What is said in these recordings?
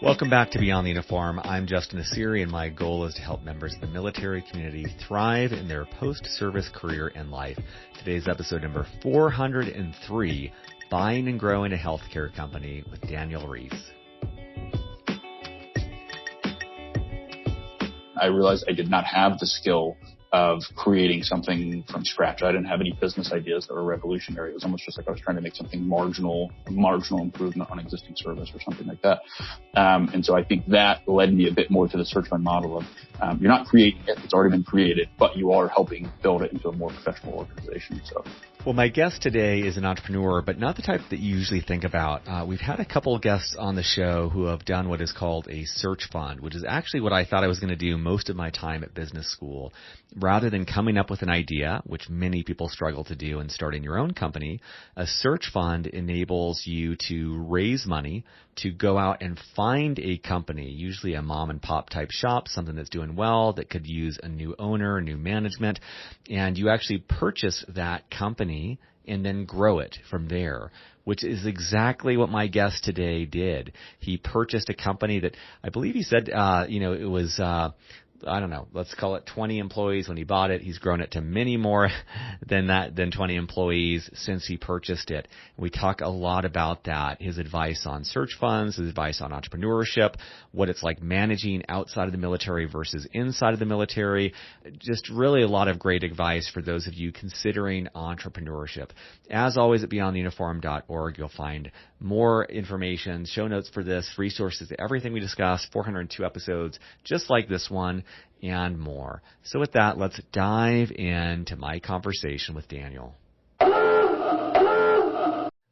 Welcome back to Beyond the Uniform. I'm Justin Asiri, and my goal is to help members of the military community thrive in their post-service career and life. Today's episode number 403, Buying and Growing a Healthcare Company with Daniel Reese. I realized I did not have the skill of creating something from scratch. I didn't have any business ideas that were revolutionary. It was almost just like I was trying to make something marginal improvement on existing service or something like that. And so I think that led me a bit more to the search fund model of you're not creating it, it's already been created, but you are helping build it into a more professional organization. So. Well, my guest today is an entrepreneur, but not the type that you usually think about. We've had a couple of guests on the show who have done what is called a search fund, which is actually what I thought I was going to do most of my time at business school. Rather than coming up with an idea, which many people struggle to do, and starting your own company, a search fund enables you to raise money to go out and find a company, usually a mom and pop type shop, something that's doing well, that could use a new owner, new management, and you actually purchase that company and then grow it from there, which is exactly what my guest today did. He purchased a company that I believe he said, it was, I don't know, let's call it 20 employees when he bought it. He's grown it to many more than 20 employees since he purchased it. We talk a lot about that, his advice on search funds, his advice on entrepreneurship, what it's like managing outside of the military versus inside of the military. Just really a lot of great advice for those of you considering entrepreneurship. As always, at beyondtheuniform.org, you'll find more information, show notes for this, resources to everything we discussed, 402 episodes just like this one, and more. So with that, let's dive into my conversation with Daniel.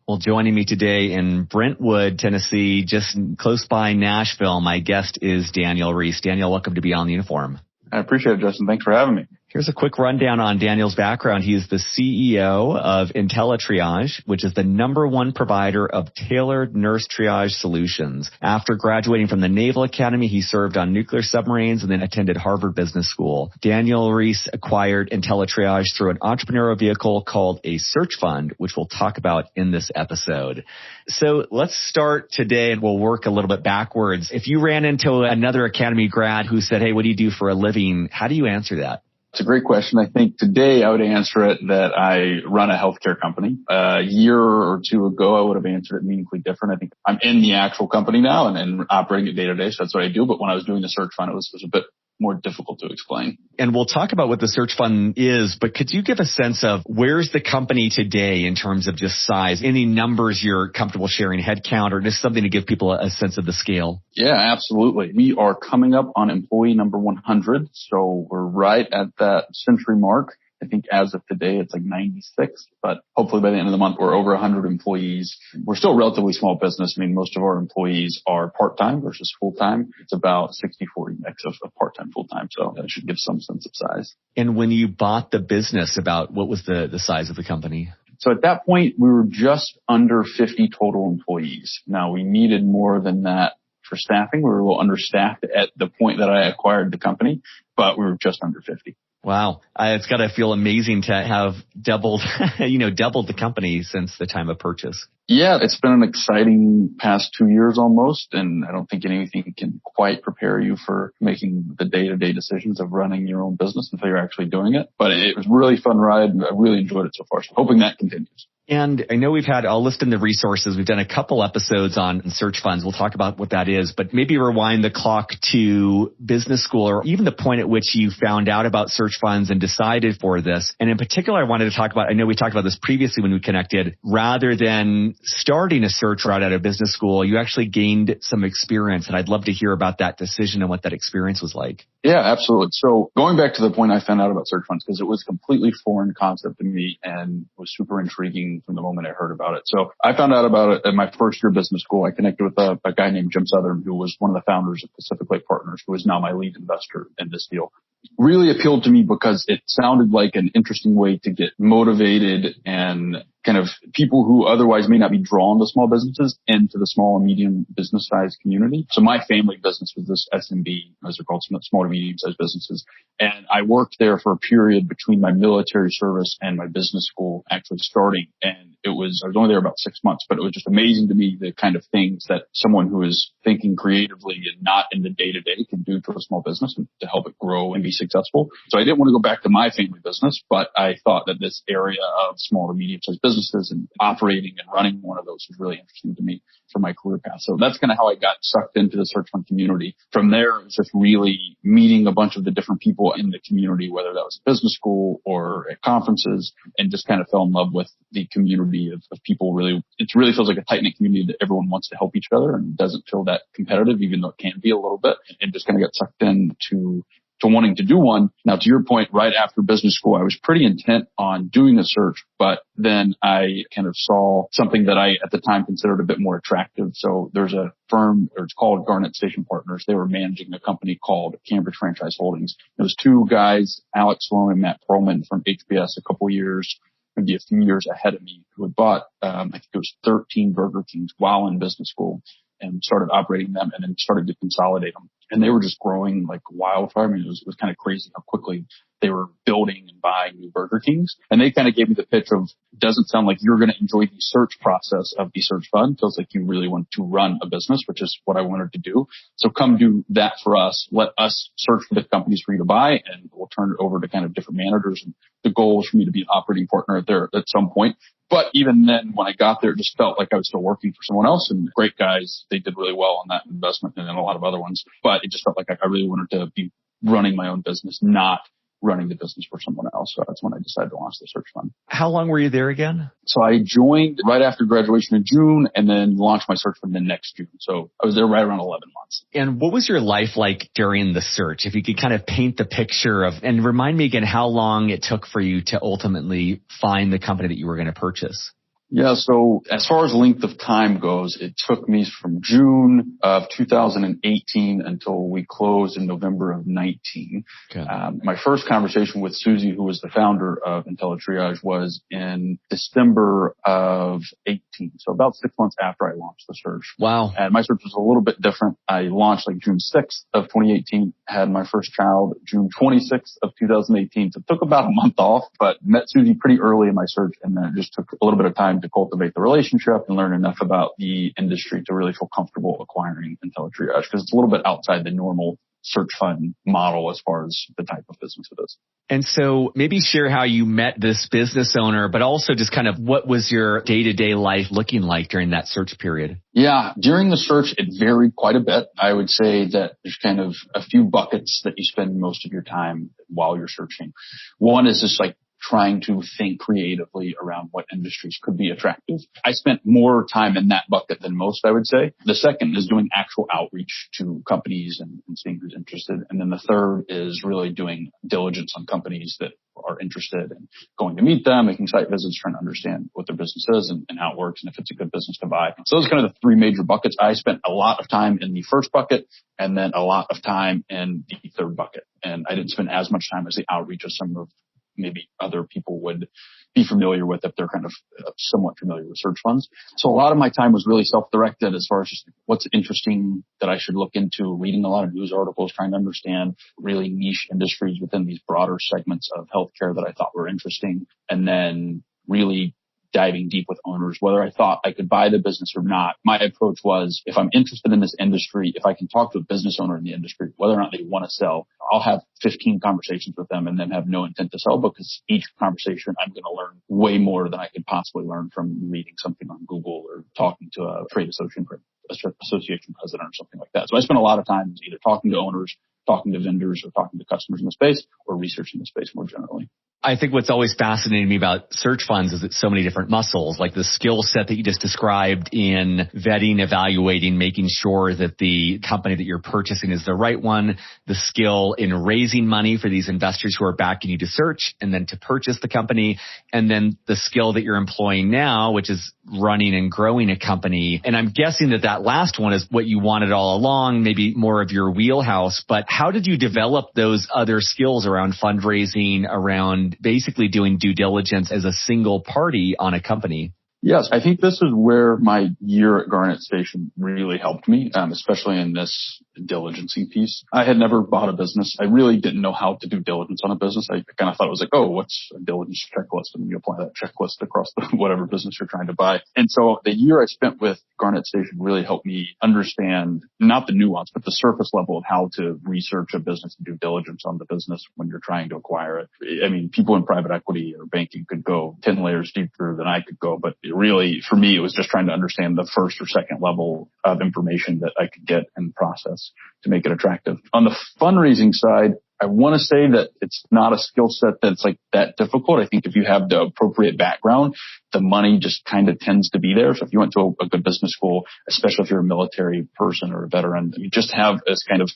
Well, joining me today in Brentwood, Tennessee, just close by Nashville, my guest is Daniel Reese. Daniel, welcome to Beyond the Uniform. I appreciate it, Justin. Thanks for having me. Here's a quick rundown on Daniel's background. He is the CEO of IntelliTriage, which is the #1 provider of tailored nurse triage solutions. After graduating from the Naval Academy, he served on nuclear submarines and then attended Harvard Business School. Daniel Reese acquired IntelliTriage through an entrepreneurial vehicle called a search fund, which we'll talk about in this episode. So let's start today, and we'll work a little bit backwards. If you ran into another Academy grad who said, "Hey, what do you do for a living?" How do you answer that? It's a great question. I think today I would answer it that I run a healthcare company. A year or two ago, I would have answered it meaningfully different. I think I'm in the actual company now and operating it day to day. So that's what I do. But when I was doing the search fund, it was a bit more difficult to explain. And we'll talk about what the search fund is, but could you give a sense of where's the company today in terms of just size? Any numbers you're comfortable sharing, headcount, or just something to give people a sense of the scale? Yeah, absolutely. We are coming up on employee number 100. So we're right at that century mark. I think as of today, it's like 96, but hopefully by the end of the month, we're over 100 employees. We're still a relatively small business. I mean, most of our employees are part-time versus full-time. It's about 60-40 mix of part-time, full-time. So that should give some sense of size. And when you bought the business, about what was the size of the company? So at that point, we were just under 50 total employees. Now, we needed more than that for staffing. We were a little understaffed at the point that I acquired the company, but we were just under 50. Wow. It's got to feel amazing to have doubled the company since the time of purchase. Yeah, it's been an exciting past 2 years almost, and I don't think anything can quite prepare you for making the day-to-day decisions of running your own business until you're actually doing it. But it was a really fun ride. I really enjoyed it so far, so hoping that continues. And I know I'll list in the resources, we've done a couple episodes on search funds. We'll talk about what that is, but maybe rewind the clock to business school, or even the point at which you found out about search funds and decided for this. And in particular, I wanted to talk about, I know we talked about this previously when we connected, rather than starting a search right out of business school, you actually gained some experience. And I'd love to hear about that decision and what that experience was like. Yeah, absolutely. So going back to the point I found out about search funds, because it was a completely foreign concept to me and was super intriguing from the moment I heard about it. So I found out about it at my first year of business school. I connected with a guy named Jim Southern, who was one of the founders of Pacific Lake Partners, who is now my lead investor in this deal. Really appealed to me because it sounded like an interesting way to get motivated and kind of people who otherwise may not be drawn to small businesses into the small and medium business size community. So my family business was this SMB, as they're called, small to medium sized businesses. And I worked there for a period between my military service and my business school actually starting. And I was only there about 6 months, but it was just amazing to me the kind of things that someone who is thinking creatively and not in the day to day can do to a small business and to help it grow and be successful. So I didn't want to go back to my family business, but I thought that this area of small to medium sized businesses and operating and running one of those was really interesting to me for my career path. So that's kind of how I got sucked into the search fund community. From there, it was just really meeting a bunch of the different people in the community, whether that was at business school or at conferences, and just kind of fell in love with the community of people. Really, it really feels like a tight-knit community that everyone wants to help each other and doesn't feel that competitive, even though it can be a little bit, and just kind of got sucked into wanting to do one. Now, to your point, right after business school, I was pretty intent on doing a search, but then I kind of saw something that I at the time considered a bit more attractive. So there's a firm, or it's called Garnet Station Partners. They were managing a company called Cambridge Franchise Holdings. There was two guys, Alex Sloan and Matt Perlman from HBS, a couple years, maybe a few years ahead of me, who had bought, I think it was 13 Burger Kings while in business school, and started operating them and then started to consolidate them. And they were just growing like wildfire. I mean, it was kind of crazy how quickly they were building and buying new Burger Kings. And they kind of gave me the pitch of, doesn't sound like you're going to enjoy the search process of the search fund. Feels like you really want to run a business, which is what I wanted to do. So come do that for us. Let us search for the companies for you to buy, and we'll turn it over to kind of different managers. And the goal was for me to be an operating partner there at some point. But even then, when I got there, it just felt like I was still working for someone else, and great guys. They did really well on that investment and then a lot of other ones. But it just felt like I really wanted to be running my own business, not running the business for someone else. So that's when I decided to launch the search fund. How long were you there again? So I joined right after graduation in June and then launched my search fund the next June. So I was there right around 11 months. And what was your life like during the search? If you could kind of paint the picture of, and remind me again how long it took for you to ultimately find the company that you were going to purchase. Yeah, so as far as length of time goes, it took me from June of 2018 until we closed in November of 19. Okay. My first conversation with Susie, who was the founder of IntelliTriage, was in December of 18. So about 6 months after I launched the search. Wow. And my search was a little bit different. I launched like June 6th of 2018, had my first child June 26th of 2018. So it took about a month off, but met Susie pretty early in my search, and then it just took a little bit of time to cultivate the relationship and learn enough about the industry to really feel comfortable acquiring IntelliTriage, because it's a little bit outside the normal search fund model as far as the type of business it is. And so maybe share how you met this business owner, but also just kind of what was your day-to-day life looking like during that search period? Yeah, during the search, it varied quite a bit. I would say that there's kind of a few buckets that you spend most of your time while you're searching. One is just like trying to think creatively around what industries could be attractive. I spent more time in that bucket than most, I would say. The second is doing actual outreach to companies and seeing who's interested. And then the third is really doing diligence on companies that are interested and going to meet them, making site visits, trying to understand what their business is and how it works and if it's a good business to buy. So those are kind of the three major buckets. I spent a lot of time in the first bucket and then a lot of time in the third bucket. And I didn't spend as much time as the outreach as some of maybe other people would be familiar with if they're kind of somewhat familiar with search funds. So a lot of my time was really self-directed as far as just what's interesting that I should look into, reading a lot of news articles, trying to understand really niche industries within these broader segments of healthcare that I thought were interesting, and then really diving deep with owners, whether I thought I could buy the business or not. My approach was, if I'm interested in this industry, if I can talk to a business owner in the industry, whether or not they want to sell, I'll have 15 conversations with them and then have no intent to sell, because each conversation I'm going to learn way more than I could possibly learn from reading something on Google or talking to a trade association president or something like that. So I spent a lot of time either talking to owners, talking to vendors, or talking to customers in the space, or researching the space more generally. I think what's always fascinating me about search funds is it's so many different muscles, like the skill set that you just described in vetting, evaluating, making sure that the company that you're purchasing is the right one, the skill in raising money for these investors who are backing you to search and then to purchase the company, and then the skill that you're employing now, which is running and growing a company. And I'm guessing that that last one is what you wanted all along, maybe more of your wheelhouse. But How did you develop those other skills around fundraising, around basically doing due diligence as a single party on a company? Yes, I think this is where my year at Garnet Station really helped me, especially in this diligencing piece. I had never bought a business. I really didn't know how to do diligence on a business. I kind of thought it was like, oh, what's a diligence checklist? And you apply that checklist across whatever business you're trying to buy. And so the year I spent with Garnet Station really helped me understand not the nuance, but the surface level of how to research a business and do diligence on the business when you're trying to acquire it. I mean, people in private equity or banking could go 10 layers deeper than I could go, but really, for me, it was just trying to understand the first or second level of information that I could get and process to make it attractive. On the fundraising side, I want to say that it's not a skill set that's like that difficult. I think if you have the appropriate background, the money just kind of tends to be there. So if you went to a good business school, especially if you're a military person or a veteran, you just have this kind of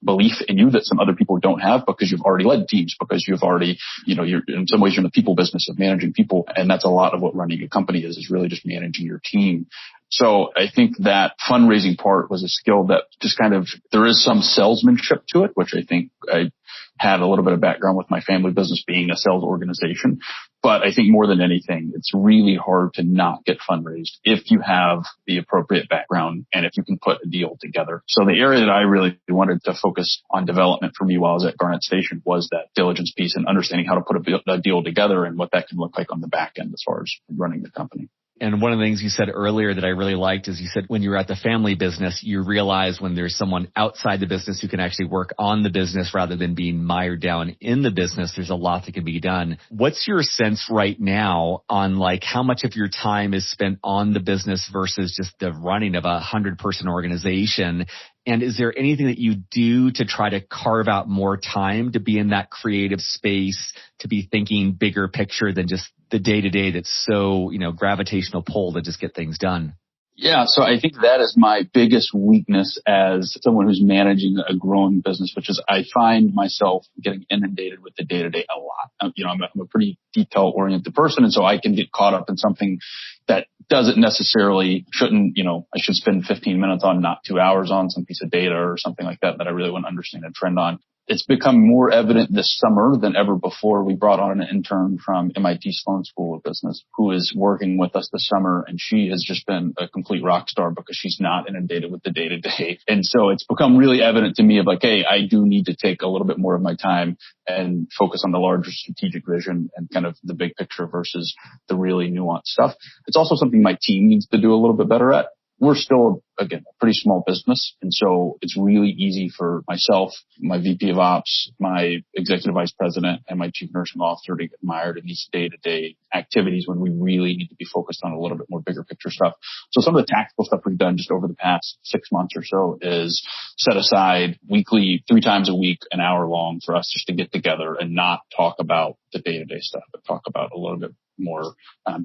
belief in you that some other people don't have because you've already led teams, because you've already, you're in some ways you're in the people business of managing people. And that's a lot of what running a company is really just managing your team. So I think that fundraising part was a skill that just kind of, there is some salesmanship to it, which I think I had a little bit of background with my family business being a sales organization. But I think more than anything, it's really hard to not get fundraised if you have the appropriate background and if you can put a deal together. So the area that I really wanted to focus on development for me while I was at Garnet Station was that diligence piece and understanding how to put a deal together and what that can look like on the back end as far as running the company. And one of the things you said earlier that I really liked is you said when you were at the family business, you realize when there's someone outside the business who can actually work on the business rather than being mired down in the business, there's a lot that can be done. What's your sense right now on like how much of your time is spent on the business versus just the running of 100-person organization? And is there anything that you do to try to carve out more time to be in that creative space, to be thinking bigger picture than just the day-to-day that's so, gravitational pull to just get things done? Yeah, so I think that is my biggest weakness as someone who's managing a growing business, which is I find myself getting inundated with the day-to-day a lot. I'm a pretty detail-oriented person, and so I can get caught up in something that doesn't necessarily, I should spend 15 minutes on, not 2 hours on some piece of data or something like that I really want to understand a trend on. It's become more evident this summer than ever before. We brought on an intern from MIT Sloan School of Business who is working with us this summer, and she has just been a complete rock star because she's not inundated with the day-to-day. And so it's become really evident to me of like, hey, I do need to take a little bit more of my time and focus on the larger strategic vision and kind of the big picture versus the really nuanced stuff. It's also something my team needs to do a little bit better at. We're still, again, a pretty small business. And so it's really easy for myself, my VP of Ops, my executive vice president, and my chief nursing officer to get mired in these day-to-day activities when we really need to be focused on a little bit more bigger picture stuff. So some of the tactical stuff we've done just over the past 6 months or so is set aside weekly, 3 times a week, an hour long for us just to get together and not talk about the day-to-day stuff, but talk about a little bit more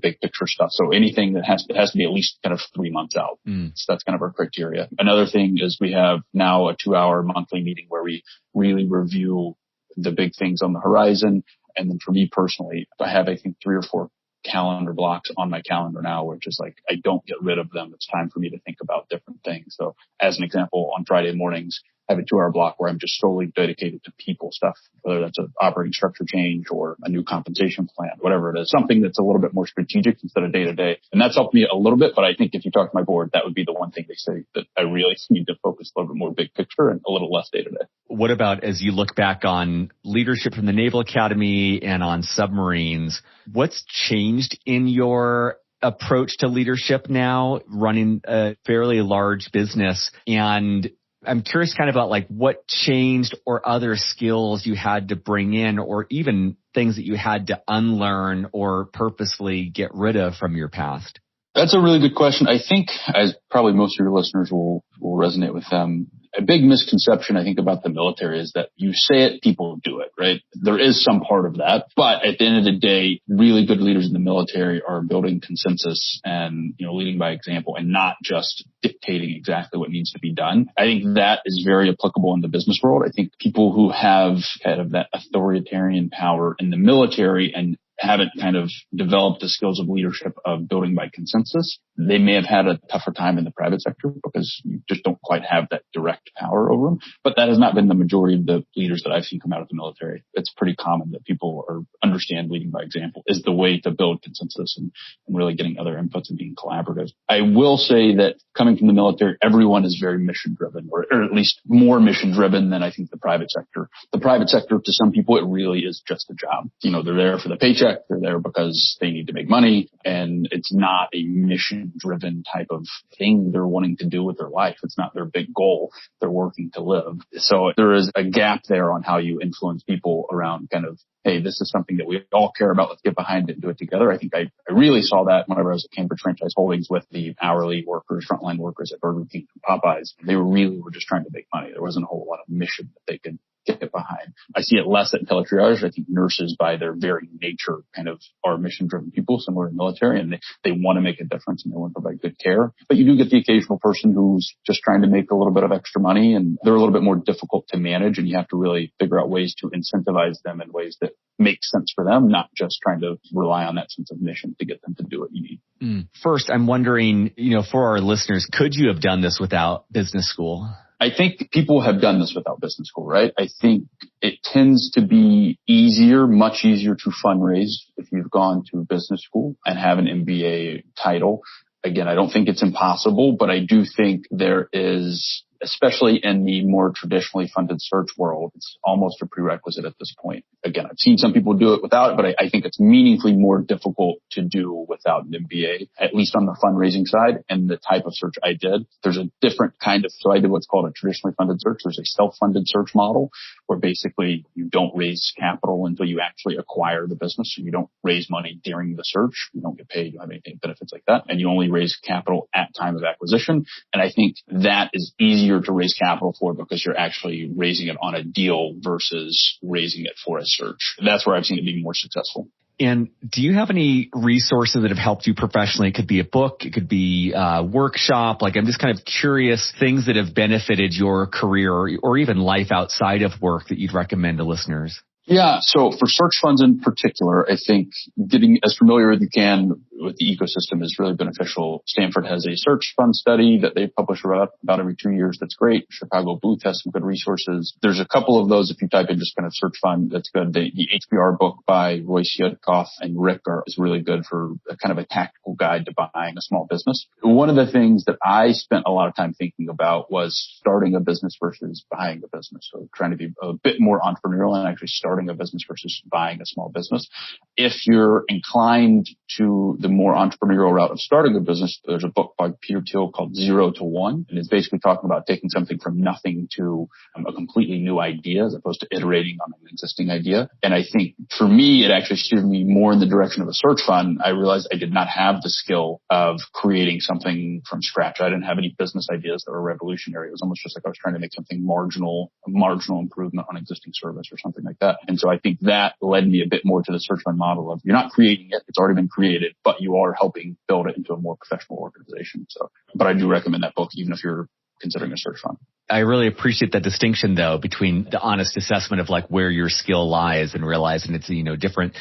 big picture stuff. So anything that has to be at least kind of 3 months out. So that's kind of our criteria. Another thing is we have now a 2-hour monthly meeting where we really review the big things on the horizon. And then for me personally, I have, I think, 3 or 4 calendar blocks on my calendar now, which is like, I don't get rid of them. It's time for me to think about different things. So as an example, on Friday mornings, I have a 2-hour block where I'm just solely dedicated to people stuff, whether that's an operating structure change or a new compensation plan, whatever it is, something that's a little bit more strategic instead of day to day. And that's helped me a little bit. But I think if you talk to my board, that would be the one thing they say that I really need to focus a little bit more big picture and a little less day to day. What about as you look back on leadership from the Naval Academy and on submarines, what's changed in your approach to leadership now, running a fairly large business? And I'm curious kind of about like what changed or other skills you had to bring in or even things that you had to unlearn or purposefully get rid of from your past. That's a really good question. I think, as probably most of your listeners will resonate with them, a big misconception, I think, about the military is that you say it, people do it, right? There is some part of that. But at the end of the day, really good leaders in the military are building consensus and, leading by example and not just dictating exactly what needs to be done. I think that is very applicable in the business world. I think people who have kind of that authoritarian power in the military and haven't kind of developed the skills of leadership of building by consensus they may have had a tougher time in the private sector because you just don't quite have that direct power over them. But that has not been the majority of the leaders that I've seen come out of the military. It's pretty common that people understand leading by example is the way to build consensus and really getting other inputs and being collaborative. I will say that coming from the military, everyone is very mission driven, or at least more mission driven than I think the private sector. The private sector, to some people, it really is just a job. They're there for the paycheck. They're there because they need to make money, and it's not a mission driven type of thing they're wanting to do with their life. It's not their big goal. They're working to live. So there is a gap there on how you influence people around kind of, hey, this is something that we all care about. Let's get behind it and do it together. I think I really saw that whenever I was at Cambridge Franchise Holdings with the hourly workers, frontline workers at Burger King and Popeyes. They were just trying to make money. There wasn't a whole lot of mission that they could get behind. I see it less at teletriage. I think nurses, by their very nature, kind of are mission-driven people, similar to the military, and they want to make a difference and they want to provide good care. But you do get the occasional person who's just trying to make a little bit of extra money, and they're a little bit more difficult to manage, and you have to really figure out ways to incentivize them in ways that make sense for them, not just trying to rely on that sense of mission to get them to do what you need. First, I'm wondering, for our listeners, could you have done this without business school? I think people have done this without business school, right? I think it tends to be much easier to fundraise if you've gone to business school and have an MBA title. Again, I don't think it's impossible, but I do think there is, especially in the more traditionally funded search world, it's almost a prerequisite at this point. Again, I've seen some people do it without it, but I think it's meaningfully more difficult to do without an MBA, at least on the fundraising side and the type of search I did. There's a different so I did what's called a traditionally funded search. There's a self-funded search model where basically you don't raise capital until you actually acquire the business. So you don't raise money during the search. You don't get paid. You don't have any benefits like that. And you only raise capital at time of acquisition. And I think that is easier to raise capital for because you're actually raising it on a deal versus raising it for a search. That's where I've seen it be more successful. And do you have any resources that have helped you professionally? It could be a book, it could be a workshop. I'm just kind of curious, things that have benefited your career or even life outside of work that you'd recommend to listeners. Yeah. So for search funds in particular, I think getting as familiar as you can with the ecosystem is really beneficial. Stanford has a search fund study that they publish about every 2 years. That's great. Chicago Booth has some good resources. There's a couple of those if you type in just kind of search fund. That's good. The HBR book by Royce Yudkoff and Rick is really good for a kind of a tactical guide to buying a small business. One of the things that I spent a lot of time thinking about was starting a business versus buying a business. So trying to be a bit more entrepreneurial and actually starting a business versus buying a small business. If you're inclined to the more entrepreneurial route of starting a business, there's a book by Peter Thiel called 0 to 1. And it's basically talking about taking something from nothing to a completely new idea as opposed to iterating on an existing idea. And I think for me, it actually steered me more in the direction of a search fund. I realized I did not have the skill of creating something from scratch. I didn't have any business ideas that were revolutionary. It was almost just like I was trying to make something marginal improvement on existing service or something like that. And so I think that led me a bit more to the search fund model of you're not creating it. It's already been created, but you are helping build it into a more professional organization. So, but I do recommend that book, even if you're considering a search fund. I really appreciate that distinction though between the honest assessment of where your skill lies and realizing it's different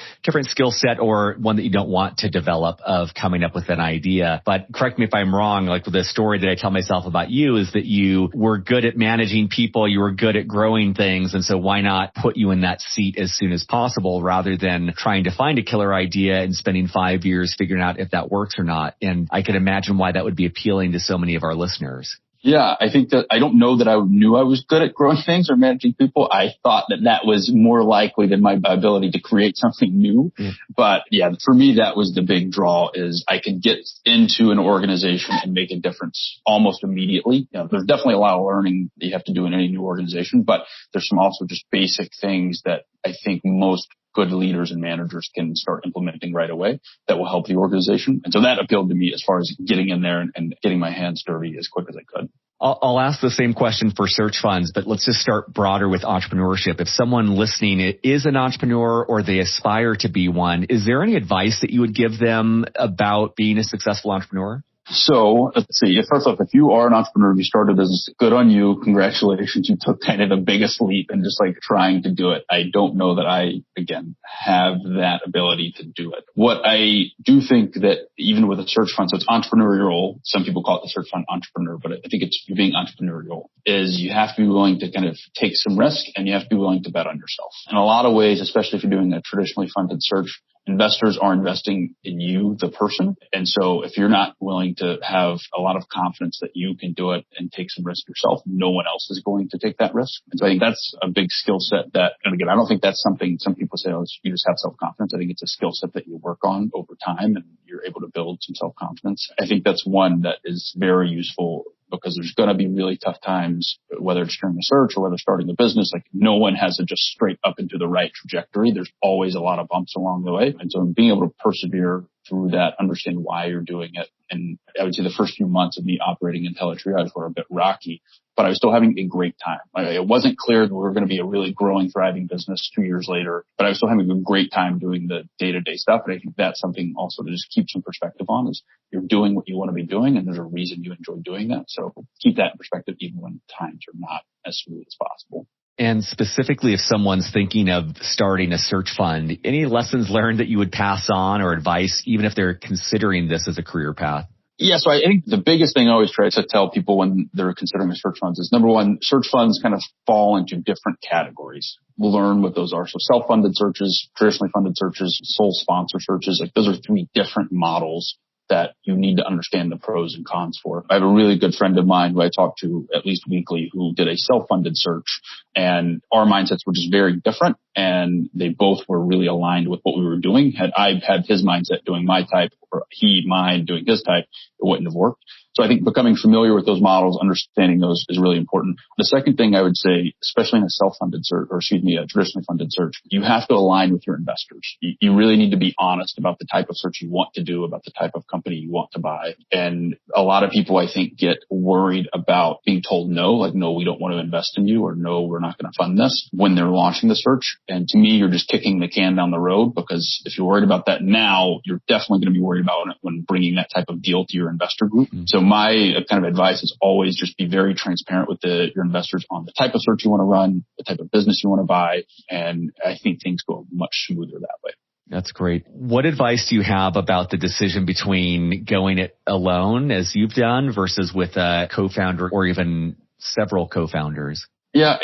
skill set or one that you don't want to develop of coming up with an idea. But correct me if I'm wrong, the story that I tell myself about you is that you were good at managing people, you were good at growing things, and so why not put you in that seat as soon as possible rather than trying to find a killer idea and spending 5 years figuring out if that works or not. And I can imagine why that would be appealing to so many of our listeners. Yeah, I think that I don't know that I knew I was good at growing things or managing people. I thought that was more likely than my ability to create something new. But yeah, for me, that was the big draw is I could get into an organization and make a difference almost immediately. There's definitely a lot of learning that you have to do in any new organization, but there's some also just basic things that I think most good leaders and managers can start implementing right away that will help the organization. And so that appealed to me as far as getting in there and getting my hands dirty as quick as I could. I'll ask the same question for search funds, but let's just start broader with entrepreneurship. If someone listening is an entrepreneur or they aspire to be one, is there any advice that you would give them about being a successful entrepreneur? So let's see. First off, if you are an entrepreneur, you started a business, good on you. Congratulations. You took kind of the biggest leap and just like trying to do it. I don't know that I, again, have that ability to do it. What I do think that even with a search fund, so it's entrepreneurial. Some people call it the search fund entrepreneur, but I think it's being entrepreneurial is you have to be willing to kind of take some risk and you have to be willing to bet on yourself. In a lot of ways, especially if you're doing a traditionally funded search, investors are investing in you, the person. And so if you're not willing to have a lot of confidence that you can do it and take some risk yourself, no one else is going to take that risk. And so I think that's a big skill set that, and again, I don't think that's something some people say, oh, you just have self-confidence. I think it's a skill set that you work on over time and you're able to build some self-confidence. I think that's one that is very useful because there's going to be really tough times, whether it's during a search or whether starting a business. Like no one has it just straight up into the right trajectory. There's always a lot of bumps along the way. And so being able to persevere through that, understand why you're doing it. And I would say the first few months of me operating in teletriage were a bit rocky, but I was still having a great time. It wasn't clear that we were going to be a really growing, thriving business 2 years later, but I was still having a great time doing the day-to-day stuff. And I think that's something also to just keep some perspective on is you're doing what you want to be doing and there's a reason you enjoy doing that. So keep that in perspective even when times are not as smooth as possible. And specifically, if someone's thinking of starting a search fund, any lessons learned that you would pass on or advice, even if they're considering this as a career path? Yeah, so I think the biggest thing I always try to tell people when they're considering a search funds is, number one, search funds kind of fall into different categories. We'll learn what those are. So self-funded searches, traditionally funded searches, sole sponsor searches, like those are three different models that you need to understand the pros and cons for. I have a really good friend of mine who I talk to at least weekly who did a self-funded search, and our mindsets were just very different, and they both were really aligned with what we were doing. Had I had his mindset doing my type or he mine doing his type, it wouldn't have worked. So I think becoming familiar with those models, understanding those is really important. The second thing I would say, especially in a self-funded search, or a traditionally funded search, you have to align with your investors. You really need to be honest about the type of search you want to do, about the type of company you want to buy. And a lot of people, I think, get worried about being told no, like, no, we don't want to invest in you, or no, we're not going to fund this when they're launching the search. And to me, you're just kicking the can down the road, because if you're worried about that now, you're definitely going to be worried about it when bringing that type of deal to your investor group. Mm-hmm. So my kind of advice is always just be very transparent with your investors on the type of search you want to run, the type of business you want to buy. And I think things go much smoother that way. That's great. What advice do you have about the decision between going it alone, as you've done, versus with a co-founder or even several co-founders? Yeah,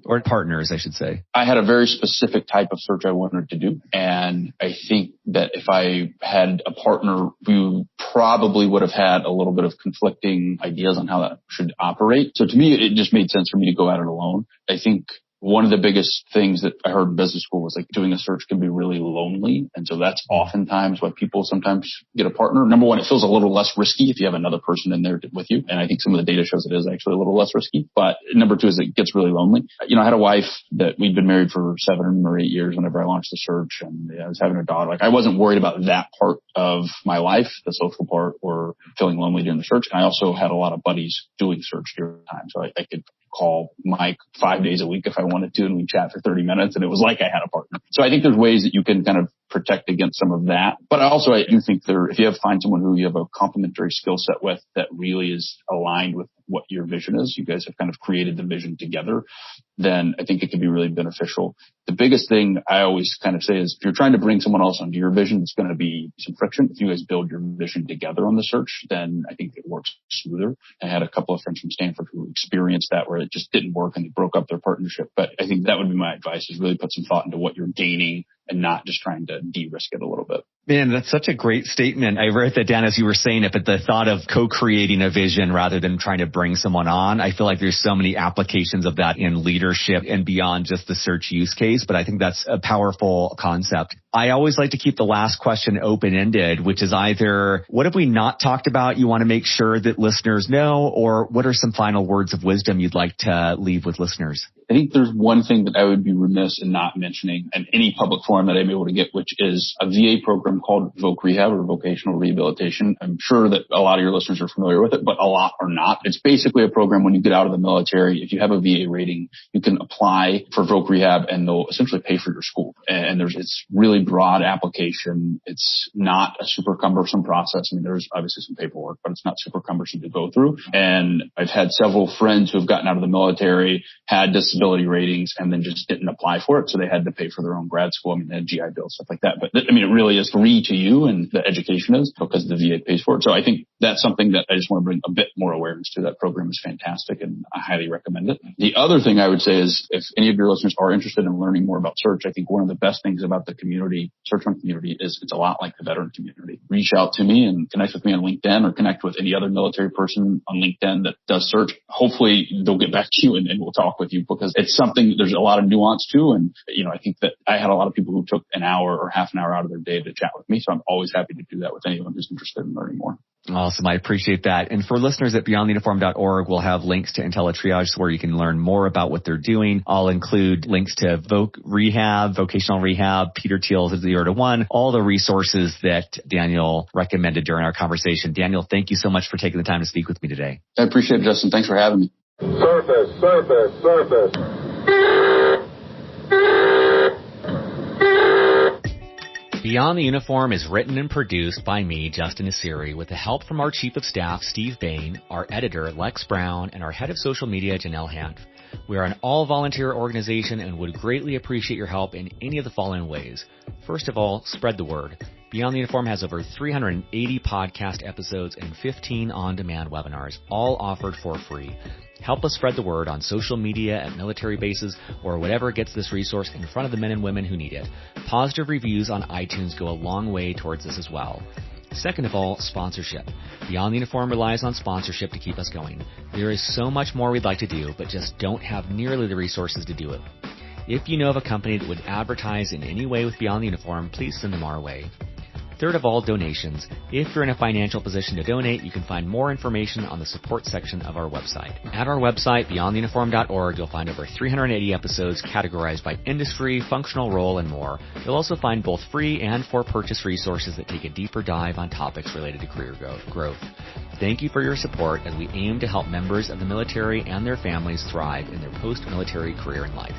or partners, I should say. I had a very specific type of search I wanted to do. And I think that if I had a partner, we probably would have had a little bit of conflicting ideas on how that should operate. So to me, it just made sense for me to go at it alone. I think one of the biggest things that I heard in business school was like doing a search can be really lonely. And so that's oftentimes why people sometimes get a partner. Number one, it feels a little less risky if you have another person in there with you. And I think some of the data shows it is actually a little less risky. But number two is it gets really lonely. I had a wife that we'd been married for 7 or 8 years whenever I launched the search, and I was having a daughter. Like I wasn't worried about that part of my life, the social part, or feeling lonely during the search. And I also had a lot of buddies doing search during the time. So I could call Mike 5 days a week if I wanted to, and we'd chat for 30 minutes, and it was like I had a partner. So I think there's ways that you can kind of protect against some of that. But also I do think if you find someone who you have a complementary skill set with that really is aligned with what your vision is, you guys have kind of created the vision together, then I think it can be really beneficial. The biggest thing I always kind of say is if you're trying to bring someone else onto your vision, it's going to be some friction. If you guys build your vision together on the search, then I think it works smoother. I had a couple of friends from Stanford who experienced that where it just didn't work and they broke up their partnership. But I think that would be my advice, is really put some thought into what you're gaining and not just trying to de-risk it a little bit. Man, that's such a great statement. I wrote that down as you were saying it, but the thought of co-creating a vision rather than trying to bring someone on, I feel like there's so many applications of that in leadership and beyond just the search use case, but I think that's a powerful concept. I always like to keep the last question open-ended, which is either what have we not talked about you want to make sure that listeners know, or what are some final words of wisdom you'd like to leave with listeners? I think there's one thing that I would be remiss in not mentioning in any public forum that I'm able to get, which is a VA program called Voc Rehab, or Vocational Rehabilitation. I'm sure that a lot of your listeners are familiar with it, but a lot are not. It's basically a program when you get out of the military. If you have a VA rating, you can apply for Voc Rehab and they'll essentially pay for your school. And it's really broad application. It's not a super cumbersome process. I mean, there's obviously some paperwork, but it's not super cumbersome to go through. And I've had several friends who have gotten out of the military, had disability ratings, and then just didn't apply for it. So they had to pay for their own grad school. I mean, they had GI Bill, stuff like that. But I mean, it really is free to you, and the education is, because the VA pays for it. So I think that's something that I just want to bring a bit more awareness to. That program is fantastic, and I highly recommend it. The other thing I would say is, if any of your listeners are interested in learning more about search, I think one of the best things about the community, search fund community, is it's a lot like the veteran community. Reach out to me and connect with me on LinkedIn, or connect with any other military person on LinkedIn that does search. Hopefully they'll get back to you and we'll talk with you, because it's something, there's a lot of nuance to. And, I think that I had a lot of people who took an hour or half an hour out of their day to chat with me. So I'm always happy to do that with anyone who's interested in learning more. Awesome. I appreciate that. And for listeners at beyondtheuniform.org, we'll have links to IntelliTriage where you can learn more about what they're doing. I'll include links to vocational rehab, Peter Thiel's 0 to 1, all the resources that Daniel recommended during our conversation. Daniel, thank you so much for taking the time to speak with me today. I appreciate it, Justin. Thanks for having me. Surface. Beyond the Uniform is written and produced by me, Justin Asiri, with the help from our Chief of Staff, Steve Bain, our editor, Lex Brown, and our Head of Social Media, Janelle Hanf. We are an all-volunteer organization and would greatly appreciate your help in any of the following ways. First of all, spread the word. Beyond the Uniform has over 380 podcast episodes and 15 on-demand webinars, all offered for free. Help us spread the word on social media, at military bases, or whatever gets this resource in front of the men and women who need it. Positive reviews on iTunes go a long way towards this as well. Second of all, sponsorship. Beyond the Uniform relies on sponsorship to keep us going. There is so much more we'd like to do, but just don't have nearly the resources to do it. If you know of a company that would advertise in any way with Beyond the Uniform, please send them our way. Third of all, donations. If you're in a financial position to donate, you can find more information on the support section of our website. At our website, beyondtheuniform.org, you'll find over 380 episodes categorized by industry, functional role, and more. You'll also find both free and for-purchase resources that take a deeper dive on topics related to career growth. Thank you for your support as we aim to help members of the military and their families thrive in their post-military career and life.